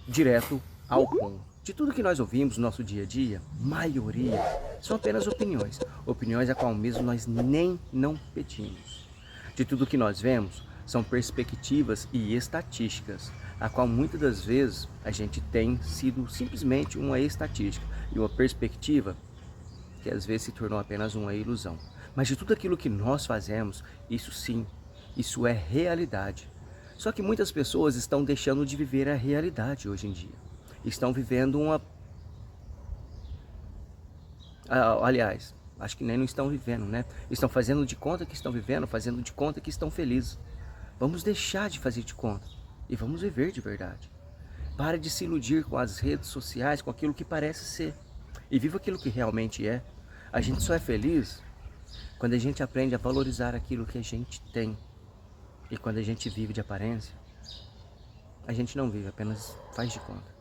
direto ao ponto. De tudo que nós ouvimos no nosso dia a dia, maioria são apenas opiniões. Opiniões a qual mesmo nós nem não pedimos. De tudo que nós vemos, são perspectivas e estatísticas, a qual muitas das vezes a gente tem sido simplesmente uma estatística e uma perspectiva que às vezes se tornou apenas uma ilusão. Mas de tudo aquilo que nós fazemos, isso sim, isso é realidade. Só que muitas pessoas estão deixando de viver a realidade hoje em dia. Estão vivendo uma... Aliás, acho que nem não estão vivendo, né? Estão fazendo de conta que estão vivendo, fazendo de conta que estão felizes. Vamos deixar de fazer de conta e vamos viver de verdade. Para de se iludir com as redes sociais, com aquilo que parece ser. E viva aquilo que realmente é. A gente só é feliz quando a gente aprende a valorizar aquilo que a gente tem. E quando a gente vive de aparência, a gente não vive, apenas faz de conta.